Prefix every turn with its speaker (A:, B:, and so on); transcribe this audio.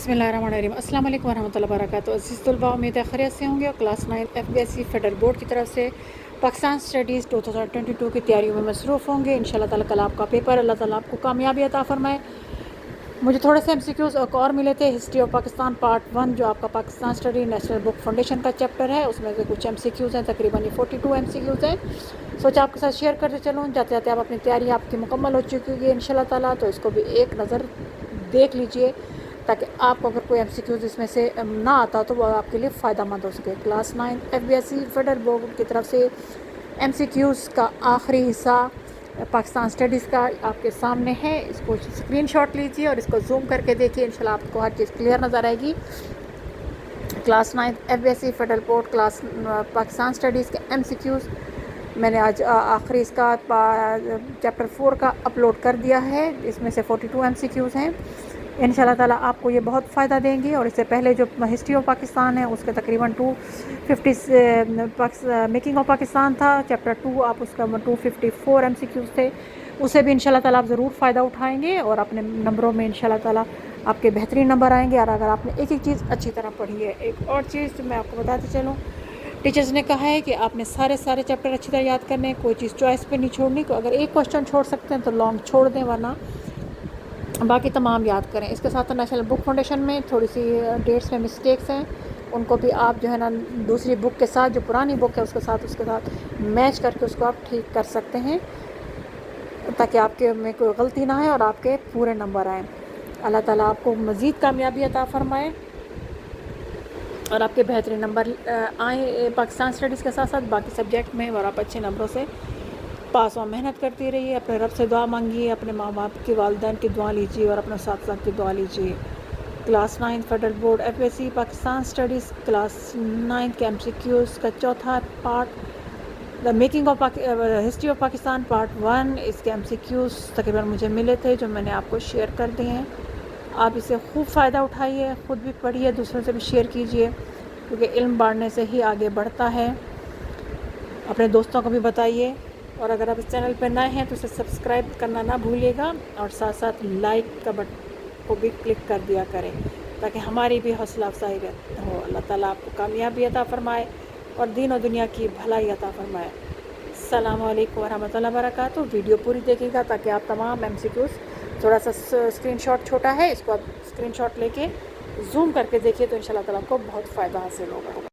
A: बिस्मिल्लाहिर्रहमानिर्रहीम। अस्सलाम वालेकुम वरहमतुल्लाहि वबरकातुहू। अज़ीज़ तलबा, उम्मीद है खैरियत से होंगे और क्लास 9 FBSC फेडरल बोर्ड की तरफ से पाकिस्तान स्टडीज़ 2022 की तैयारियों में मसरूफ़ होंगे। इंशाल्लाह ताला कल आपका पेपर, अल्लाह ताला आपको कामयाबी अता फ़रमाए। मुझे थोड़े से MCQs और मिले थे। हिस्ट्री ऑफ पाकिस्तान पार्ट 1 जो आपका Pakistan study national book foundation का चैप्टर है, उसमें से कुछ MCQs हैं, तकरीबन ये 42 MCQs हैं। सोचा आपके साथ शेयर करते चलूँ। जाते जाते आप अपनी तैयारी आपकी मुकम्मल हो चुकी होगी इंशाल्लाह ताला, तो इसको भी एक नज़र देख लीजिए ताकि आपको अगर कोई MCQs इसमें से ना आता तो वो आपके लिए फ़ायदा मंद हो सके। क्लास 9 FBSC फेडरल बोर्ड की तरफ से MCQs का आखिरी हिस्सा पाकिस्तान स्टडीज़ का आपके सामने है। इसको स्क्रीनशॉट लीजिए और इसको जूम करके देखिए, इंशाल्लाह आपको हर चीज़ क्लियर नज़र आएगी। Class 9 FBSC federal board class Pakistan studies के MCQs मैंने आज आखिरी इसका चैप्टर 4 का अपलोड कर दिया है। इसमें से 42 MCQs हैं। इंशाल्लाह ताला आपको ये बहुत फ़ायदा देंगे। और इससे पहले जो हिस्ट्री ऑफ पाकिस्तान है उसके तकरीबन 250 मेकिंग ऑफ पाकिस्तान था चैप्टर 2, आप उसका 254 MCQs थे। उससे भी इंशाल्लाह ताला आप ज़रूर फ़ायदा उठाएंगे और अपने नंबरों में इंशाल्लाह ताला आपके बेहतरीन नंबर आएंगे। और अगर आपने एक एक चीज़ अच्छी तरह पढ़ी है। एक और चीज़ मैं आपको बताते चलूँ, टीचर्स ने कहा है कि आपने सारे चैप्टर अच्छी तरह याद करने, कोई चीज़ चॉइस पे नहीं छोड़नी। को अगर एक क्वेश्चन छोड़ सकते हैं तो लॉन्ग छोड़ दें, वरना बाकी तमाम याद करें। इसके साथ नेशनल बुक फाउंडेशन में थोड़ी सी डेट्स में मिस्टेक्स हैं, उनको भी आप जो है ना दूसरी बुक के साथ, जो पुरानी बुक है उसके साथ मैच करके उसको आप ठीक कर सकते हैं, ताकि आपके में कोई गलती ना है और आपके पूरे नंबर आएँ। अल्लाह ताला आपको मज़ीद कामयाबी अता फ़रमाए और आपके बेहतरीन नंबर आए पाकिस्तान स्टडीज़ के साथ साथ बाकी सब्जेक्ट में, और आप अच्छे नंबरों से पास और मेहनत करती रहिए। अपने रब से दुआ मांगिए, अपने माँ बाप की, वालिदैन की दुआ लीजिए और अपने साथ की दुआ लीजिए। Class 9 federal board FBSC Pakistan studies class 9 के MCQs का चौथा part, the making of history of Pakistan part 1, इसके MCQs तकरीबन मुझे मिले थे जो मैंने आपको शेयर कर दिए हैं। आप इसे खूब फ़ायदा उठाइए, ख़ुद भी पढ़िए, दूसरों से भी शेयर कीजिए, क्योंकि इल्म बढ़ने से ही आगे बढ़ता है। अपने दोस्तों को भी बताइए और अगर आप इस चैनल पर नए हैं तो इसे सब्सक्राइब करना ना भूलिएगा और साथ साथ लाइक का बटन को भी क्लिक कर दिया करें ताकि हमारी भी हौसला अफजाई हो। अल्लाह ताला आपको कामयाबी अता फ़रमाए और दीन और दुनिया की भलाई अता फ़रमाए। अस्सलाम वालेकुम वरहमतुल्लाहि वबरकातुहू। वीडियो पूरी देखिएगा ताकि आप तमाम MCQs, थोड़ा सा स्क्रीनशॉट छोटा है, इसको आप स्क्रीनशॉट लेके जूम करके देखिए तो इंशाल्लाह ताला आपको बहुत फ़ायदा हासिल होगा।